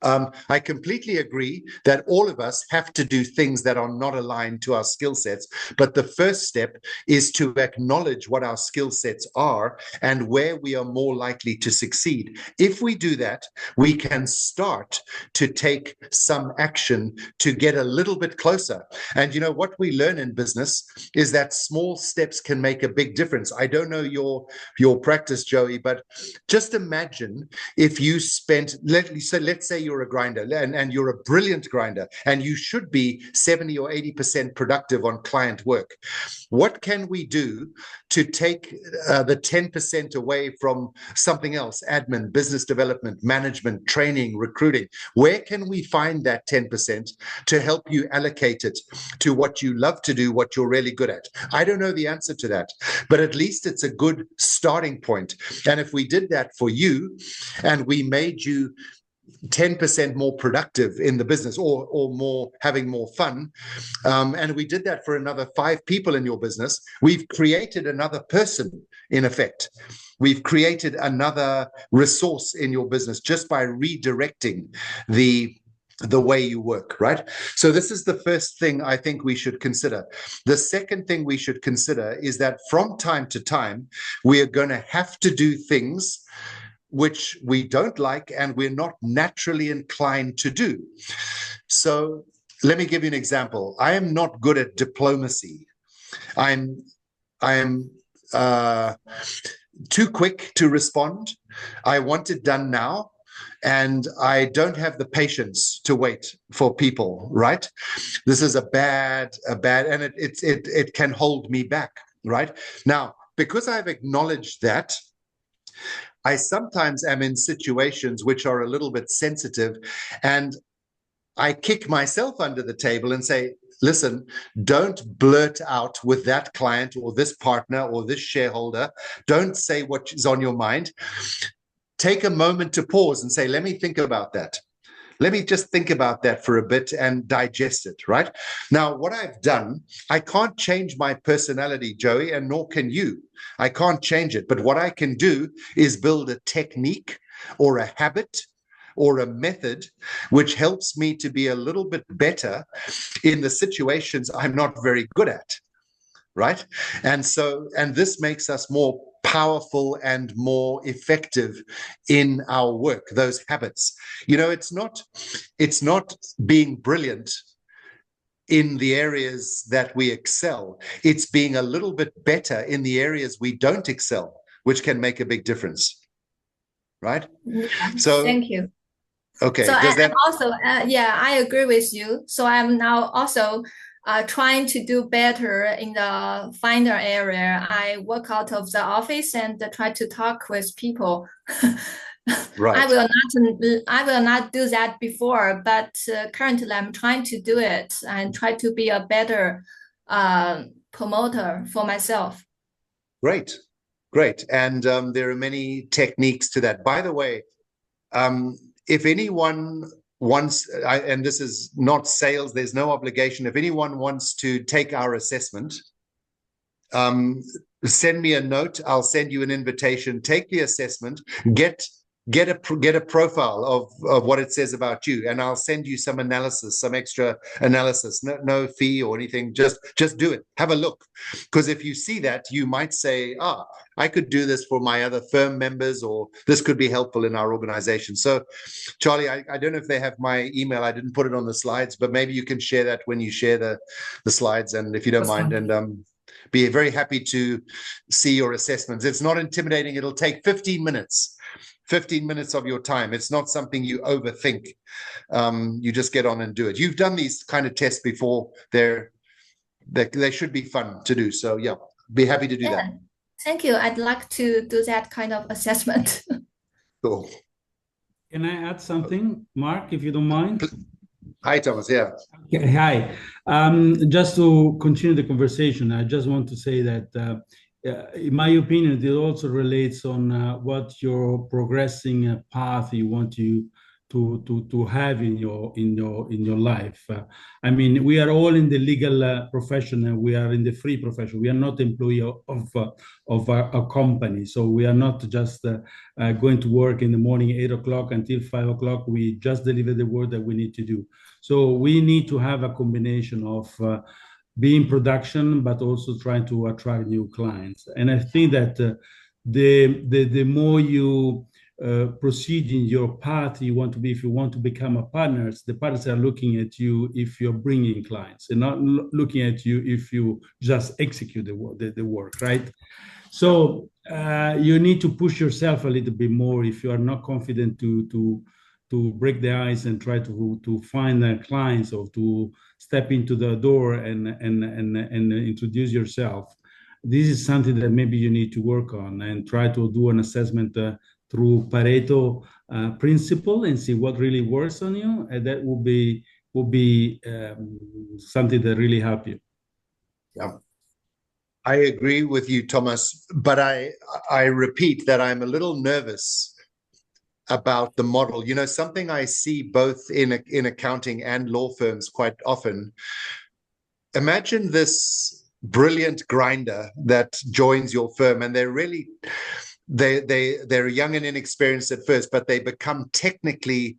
I completely agree that all of us have to do things that are not aligned to our skill sets. But the first step is to acknowledge what our skill sets are and where we are more likely to succeed. If we do that, we can start to take some action to get a little bit closer. And you know, what we learn in business is that small steps can make a big difference. I don't know your practice, Joey, but just imagine if you spent, let's say you're a grinder and you're a brilliant grinder and you should be 70 or 80% productive on client work. What can we do to take the 10% away from something else? Admin, business development, management, training, recruiting. Where can we find that 10% to help you allocate it to what you love to do, what you're really good at? I don't know the answer to that, but at least it's a good starting point. And if we did that for you and we made you 10% more productive in the business, or more, having more fun, and we did that for another 5 people in your business, we've created another person. In effect, we've created another resource in your business just by redirecting the way you work, right? So this is the first thing I think we should consider. The second thing we should consider is that from time to time, we are going to have to do things which we don't like and we're not naturally inclined to do. So let me give you an example. I am not good at diplomacy. I am too quick to respond. I want it done now, and I don't have the patience to wait for people, right? This is a bad, and it can hold me back, right? Now, because I've acknowledged that, I sometimes am in situations which are a little bit sensitive, and I kick myself under the table and say, listen, don't blurt out with that client or this partner or this shareholder. Don't say what is on your mind. Take a moment to pause and say, let me think about that. Let me just think about that for a bit and digest it, right? Now, what I've done, I can't change my personality, Joey, and nor can you. I can't change it. But what I can do is build a technique or a habit or a method which helps me to be a little bit better in the situations I'm not very good at, right? And this makes us more powerful and more effective in our work, those habits. You know, it's not being brilliant in the areas that we excel. It's being a little bit better in the areas we don't excel, which can make a big difference, right? So thank you. Okay. So I'm also, yeah, I agree with you. So I'm now also trying to do better in the finder area. I work out of the office and try to talk with people. Right. I will not do that before, but currently I'm trying to do it and try to be a better promoter for myself. Great. And there are many techniques to that. By the way, if anyone wants, and this is not sales, there's no obligation. If anyone wants to take our assessment, send me a note. I'll send you an invitation. Take the assessment, get get a profile of what it says about you, and I'll send you some analysis, some extra analysis, no fee or anything. Just do it. Have a look, because if you see that, you might say, I could do this for my other firm members, or this could be helpful in our organization. So Charlie, I don't know if they have my email. I didn't put it on the slides, but maybe you can share that when you share the slides, and if you don't mind. And be very happy to see your assessments. It's not intimidating. It'll take 15 minutes. 15 minutes of your time. It's not something you overthink. You just get on and do it. You've done these kind of tests before. They should be fun to do. So yeah, be happy to do that. Thank you. I'd like to do that kind of assessment. Cool. Can I add something, Mark, if you don't mind? Hi, Thomas. Yeah. Okay, hi. Just to continue the conversation, I just want to say that in my opinion, it also relates on what your progressing path you want to have in your life. I mean, we are all in the legal profession, and we are in the free profession. We are not employee of a company, so we are not just going to work in the morning 8 o'clock until 5 o'clock. We just deliver the work that we need to do. So we need to have a combination of being production, but also trying to attract new clients. And I think that the more you proceed in your path you want to be, if you want to become a partner, the partners are looking at you if you're bringing clients, and not looking at you if you just execute the work, right? So you need to push yourself a little bit more if you are not confident to break the ice and try to find clients, or to step into the door and introduce yourself. This is something that maybe you need to work on, and try to do an assessment through Pareto principle, and see what really works on you, and that will be something that really help you. Yeah, I agree with you, Thomas, but I repeat that I'm a little nervous about the model. You know, something I see both in accounting and law firms quite often. Imagine this brilliant grinder that joins your firm, and they're young and inexperienced at first, but they become technically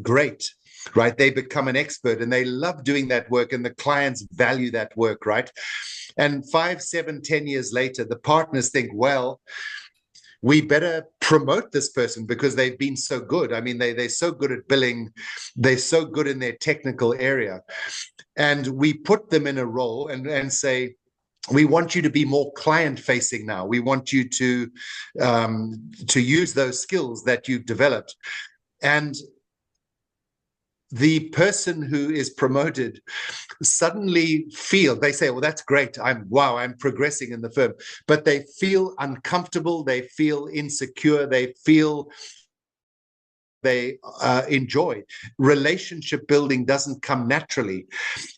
great, right? They become an expert, and they love doing that work, and the clients value that work, right? And 5, 7, 10 years later, the partners think, well, we better promote this person because they've been so good. I mean, they're so good at billing. They're so good in their technical area. And we put them in a role and say, we want you to be more client-facing now. We want you to use those skills that you've developed. And the person who is promoted suddenly they say, well, that's great. I'm progressing in the firm. But they feel uncomfortable. They feel insecure. They feel they enjoy. Relationship building doesn't come naturally,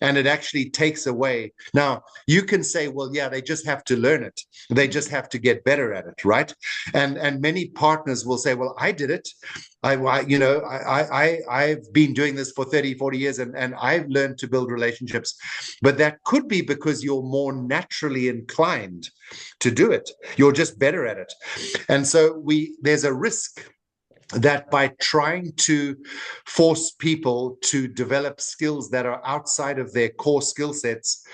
and it actually takes away. Now, you can say, well, yeah, they just have to learn it. They just have to get better at it, right? And many partners will say, well, I did it. I've been doing this for 30, 40 years, and I've learned to build relationships. But that could be because you're more naturally inclined to do it. You're just better at it. And so there's a risk that by trying to force people to develop skills that are outside of their core skill sets,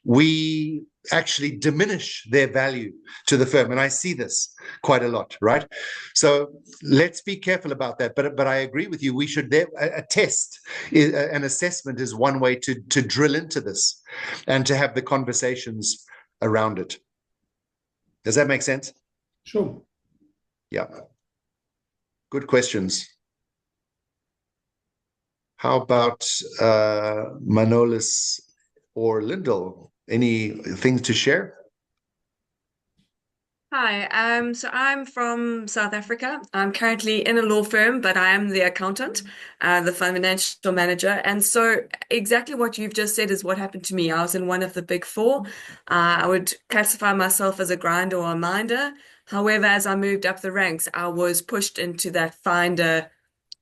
we actually diminish their value to the firm. And I see this quite a lot, right? So let's be careful about that. But I agree with you. We should, a test, an assessment is one way to drill into this and to have the conversations around it. Does that make sense? Sure. Yeah. Good questions. How about Manolis or Lyndall? Any things to share? Hi, so I'm from South Africa. I'm currently in a law firm, but I am the accountant, the financial manager. And so exactly what you've just said is what happened to me. I was in one of the big four. I would classify myself as a grinder or a minder. However, as I moved up the ranks, I was pushed into that finder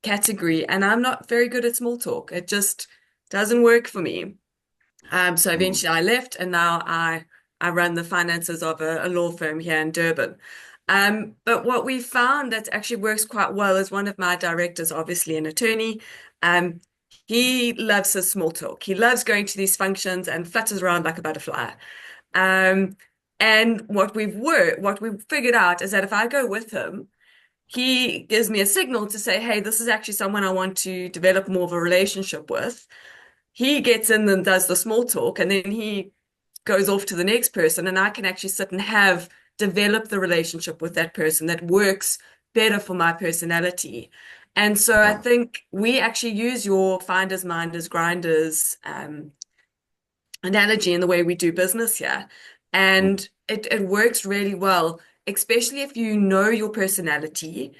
category, and I'm not very good at small talk. It just doesn't work for me. So eventually I left, and now I run the finances of a law firm here in Durban. But what we found that actually works quite well is one of my directors, obviously an attorney. He loves his small talk. He loves going to these functions and flutters around like a butterfly. And what we've figured out is that if I go with him, he gives me a signal to say, hey, this is actually someone I want to develop more of a relationship with. He gets in and does the small talk, and then he goes off to the next person, and I can actually sit and develop the relationship with that person that works better for my personality. And so I think we actually use your finders, minders, grinders analogy in the way we do business here. And it works really well, especially if you know your personality,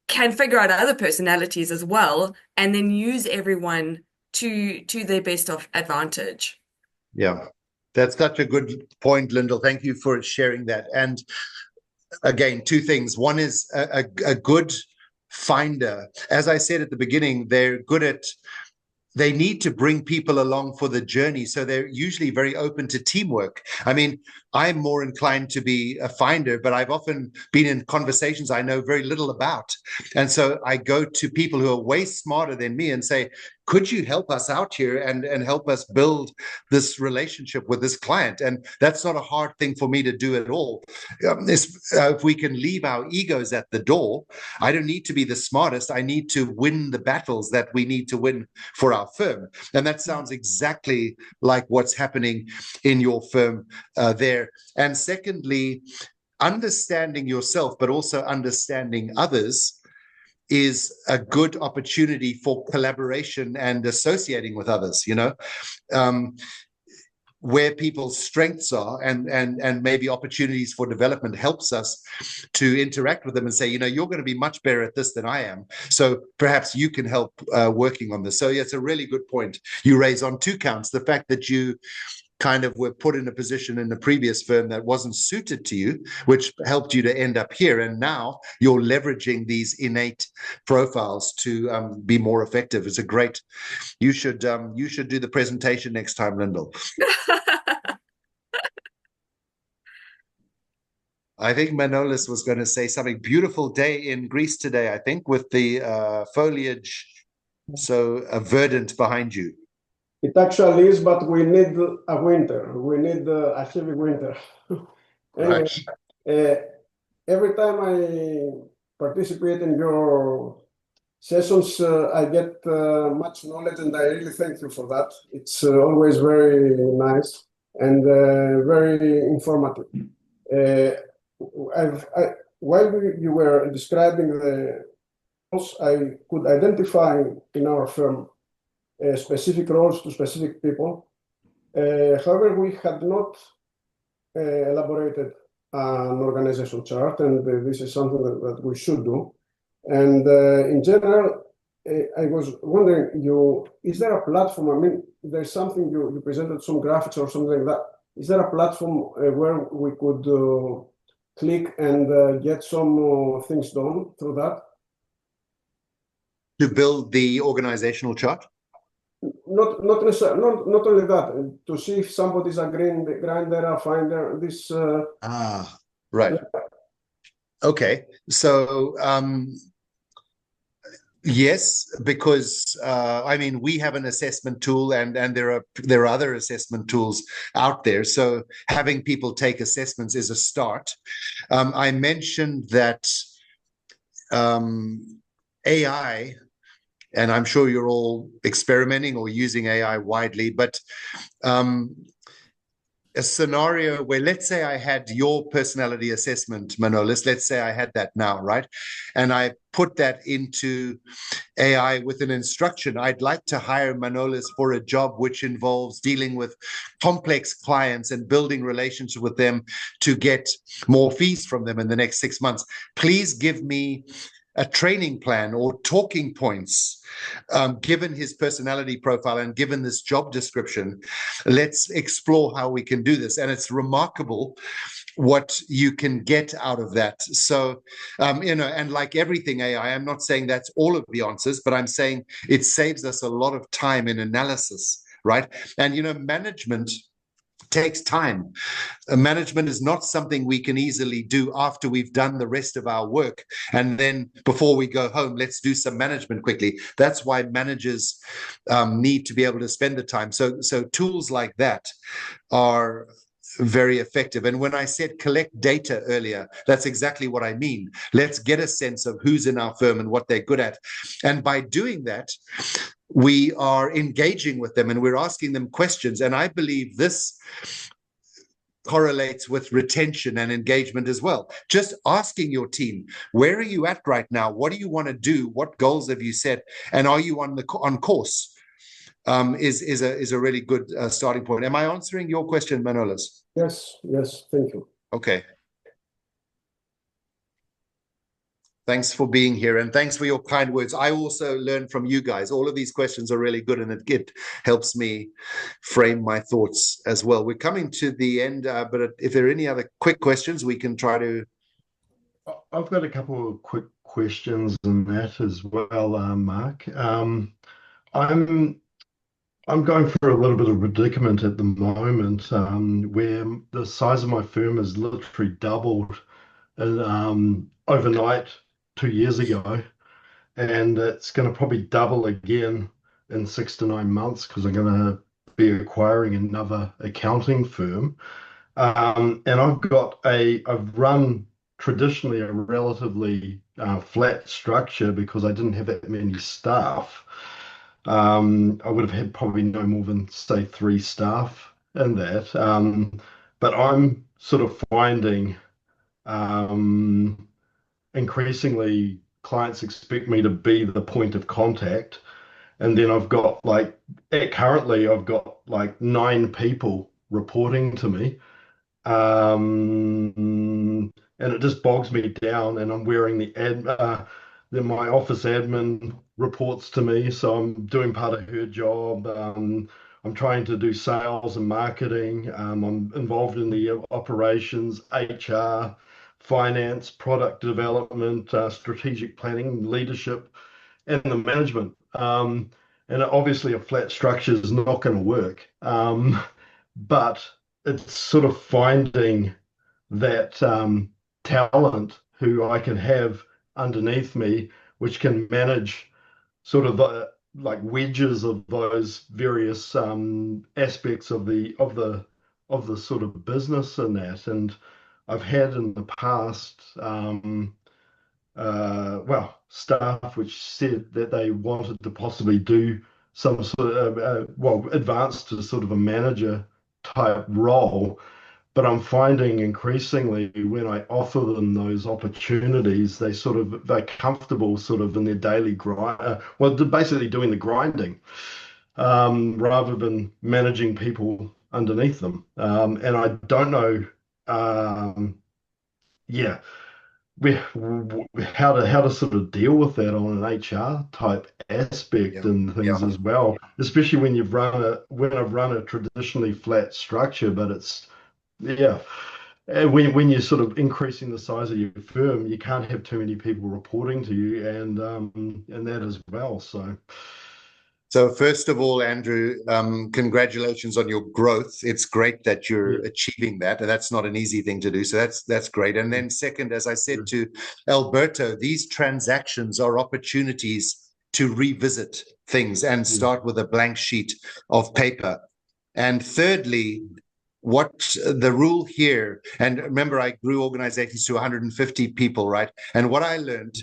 can figure out other personalities as well, and then use everyone to their best of advantage. Yeah, that's such a good point, Lyndall. Thank you for sharing that. And again, two things. One is a good finder. As I said at the beginning, they need to bring people along for the journey. So they're usually very open to teamwork. I mean, I'm more inclined to be a finder, but I've often been in conversations I know very little about. And so I go to people who are way smarter than me and say, could you help us out here and help us build this relationship with this client? And that's not a hard thing for me to do at all. If we can leave our egos at the door, I don't need to be the smartest. I need to win the battles that we need to win for our firm. And that sounds exactly like what's happening in your firm there. And secondly, understanding yourself, but also understanding others is a good opportunity for collaboration and associating with others, where people's strengths are and maybe opportunities for development helps us to interact with them and say, you're going to be much better at this than I am. So perhaps you can help working on this. So yeah, it's a really good point you raise on two counts. The fact that you kind of were put in a position in the previous firm that wasn't suited to you, which helped you to end up here. And now you're leveraging these innate profiles to be more effective. It's a great, you should do the presentation next time, Lyndall. I think Manolis was going to say something. Beautiful day in Greece today, I think, with the foliage so verdant behind you. It actually is, but we need a winter. We need a heavy winter. Anyway, every time I participate in your sessions, I get much knowledge, and I really thank you for that. It's always very nice and very informative. While you were describing the roles, I could identify in our firm specific roles to specific people. However, we had not elaborated an organizational chart, and this is something that we should do. And in general, I was wondering, is there a platform? I mean, there's something you presented, some graphics or something like that. Is there a platform where we could click and get some things done through that? To build the organizational chart? Not necessarily, not only that, to see if somebody's a grinder, a finder, this... right. Yeah. Okay. So, yes, because, we have an assessment tool and there are other assessment tools out there. So having people take assessments is a start. I mentioned that AI, and I'm sure you're all experimenting or using AI widely, but a scenario where, let's say I had your personality assessment, Manolis, let's say I had that now, right? And I put that into AI with an instruction. I'd like to hire Manolis for a job which involves dealing with complex clients and building relationships with them to get more fees from them in the next 6 months. Please give me a training plan or talking points, given his personality profile and given this job description. Let's explore how we can do this. And it's remarkable what you can get out of that. So, and like everything AI, I'm not saying that's all of the answers, but I'm saying it saves us a lot of time in analysis, right? And, management takes time. Management is not something we can easily do after we've done the rest of our work. And then before we go home, let's do some management quickly. That's why managers need to be able to spend the time. So tools like that are very effective. And when I said collect data earlier, that's exactly what I mean. Let's get a sense of who's in our firm and what they're good at. And by doing that, we are engaging with them and we're asking them questions. And I believe this correlates with retention and engagement as well. Just asking your team, where are you at right now? What do you want to do? What goals have you set? And are you on course? Is a really good starting point. Am I answering your question, Manolis? Yes, thank you. Okay. Thanks for being here, and thanks for your kind words. I also learned from you guys. All of these questions are really good, and it helps me frame my thoughts as well. We're coming to the end, but if there are any other quick questions, we can try to... I've got a couple of quick questions on that as well, Mark. I'm going through a little bit of predicament at the moment, where the size of my firm has literally doubled overnight 2 years ago, and it's going to probably double again in 6 to 9 months because I'm going to be acquiring another accounting firm. And I've run traditionally a relatively flat structure because I didn't have that many staff. I would have had probably no more than, say, 3 staff in that. But I'm sort of finding increasingly clients expect me to be the point of contact. And then currently I've got like 9 people reporting to me. And it just bogs me down, and I'm wearing then my office admin reports to me, so I'm doing part of her job. I'm trying to do sales and marketing. I'm involved in the operations, HR, finance, product development, strategic planning, leadership, and the management. And obviously a flat structure is not going to work. But it's sort of finding that talent who I can have underneath me, which can manage sort of like wedges of those various aspects of the sort of business and that. And I've had in the past staff which said that they wanted to possibly do some sort of advance to sort of a manager type role. But I'm finding increasingly when I offer them those opportunities, they're comfortable sort of in their daily grind. They're basically doing the grinding rather than managing people underneath them. And I don't know, how to sort of deal with that on an HR type aspect and things as well, especially when I've run a traditionally flat structure, but it's when you're sort of increasing the size of your firm, you can't have too many people reporting to you, and that as well. So first of all, Andrew, congratulations on your growth. It's great that you're achieving that, and that's not an easy thing to do. So that's great. And then second, as I said to Alberto, these transactions are opportunities to revisit things and start with a blank sheet of paper. And thirdly, what the rule here, and remember, I grew organizations to 150 people, right? And what I learned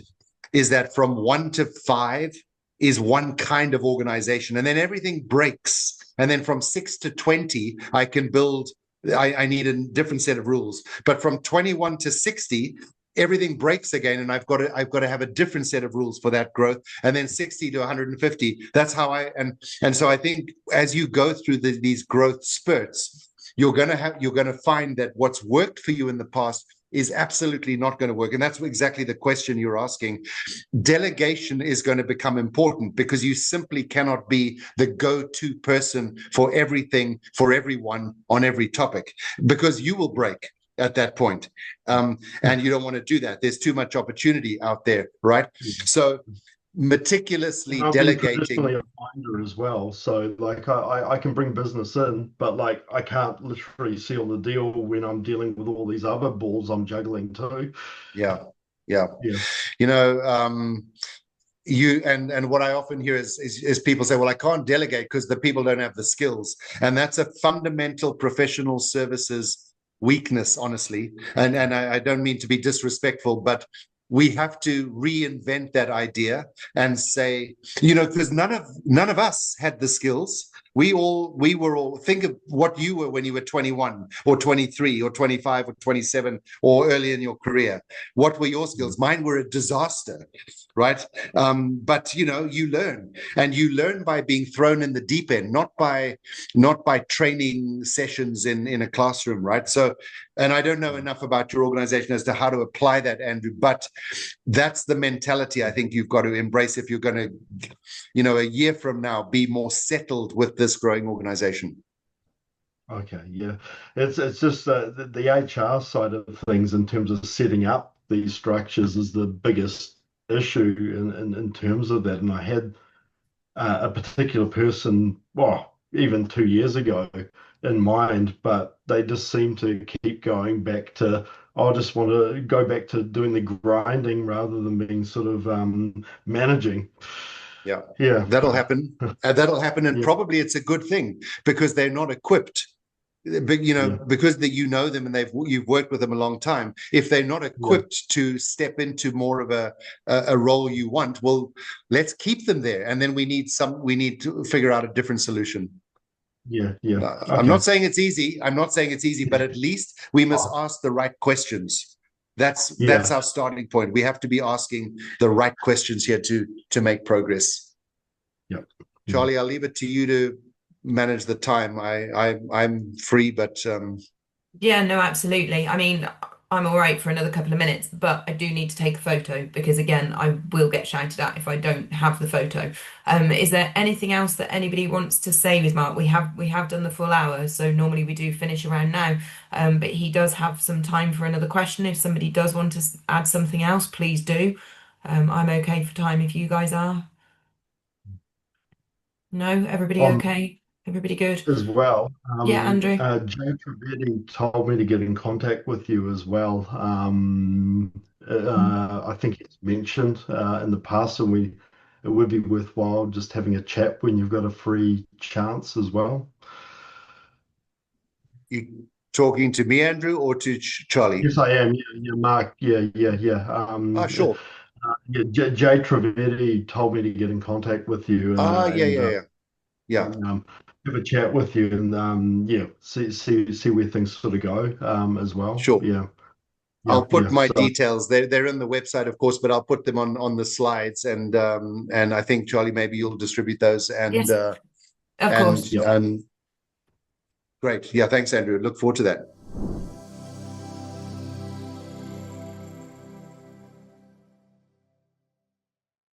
is that from 1 to 5 is one kind of organization, and then everything breaks. And then from 6 to 20, I can build, I need a different set of rules. But from 21 to 60, everything breaks again, and I've got to have a different set of rules for that growth. And then 60 to 150, that's how and so I think as you go through these growth spurts, you're going to find that what's worked for you in the past is absolutely not going to work. And that's exactly the question you're asking. Delegation is going to become important because you simply cannot be the go-to person for everything, for everyone on every topic, because you will break at that point. And you don't want to do that. There's too much opportunity out there, right? So meticulously I've been traditionally delegating. a finder as well, so like I can bring business in, but like I can't literally seal the deal when I'm dealing with all these other balls I'm juggling too. Yeah, yeah. Yeah. You know, you and what I often hear is people say, well, I can't delegate because the people don't have the skills, and that's a fundamental professional services weakness, honestly. And I don't mean to be disrespectful, but we have to reinvent that idea and say, you know, because none of us had the skills. We were all, think of what you were when you were 21 or 23 or 25 or 27 or early in your career. What were your skills? Mine were a disaster, right? But you know, you learn, and you learn by being thrown in the deep end, not by training sessions in a classroom, right? So, and I don't know enough about your organization as to how to apply that, Andrew, but that's the mentality I think you've got to embrace if you're going to, you know, a year from now, be more settled with this growing organization. Okay, yeah. It's just the HR side of things in terms of setting up these structures is the biggest issue in terms of that. And I had a particular person, well, even 2 years ago in mind, but they just seem to keep going back to, I just want to go back to doing the grinding rather than being sort of managing. Yeah, Yeah, that'll happen. That'll happen, and yeah, probably it's a good thing because they're not equipped. But you know, yeah, because you know them and you've worked with them a long time. If they're not yeah, equipped to step into more of a role you want, well, let's keep them there, and then we need to figure out a different solution. yeah, yeah. I'm not Okay. saying it's easy. I'm not saying it's easy, but at least we must Oh, ask the right questions. That's yeah. our starting point. We have to be asking the right questions here to make progress. Yeah. Charlie, I'll leave it to you to manage the time. I'm free, but Yeah, no, absolutely. I mean, I'm all right for another couple of minutes, but I do need to take a photo because again, I will get shouted at if I don't have the photo. Is there anything else that anybody wants to say with Mark? We have done the full hour, so normally we do finish around now. But he does have some time for another question. If somebody does want to add something else, please do. I'm okay for time if you guys are. No, everybody Um, okay? Everybody good? as well, Yeah, Andrew. Jay Trivedi told me to get in contact with you as well. I think it's mentioned in the past, and it would be worthwhile just having a chat when you've got a free chance as well. you talking to me, Andrew, or to Charlie? Yes, I am. Yeah, yeah, Mark. Yeah, yeah, yeah. Sure. Yeah, Jay Trivedi told me to get in contact with you Yeah. and have a chat with you and yeah, see where things sort of go as well. Sure. Yeah, yeah, I'll put yeah. my So details. They're in the website, of course, but I'll put them on the slides, and I think Charlie, maybe you'll distribute those, Yes, of course. yeah. great. Yeah, thanks, Andrew. Look forward to that.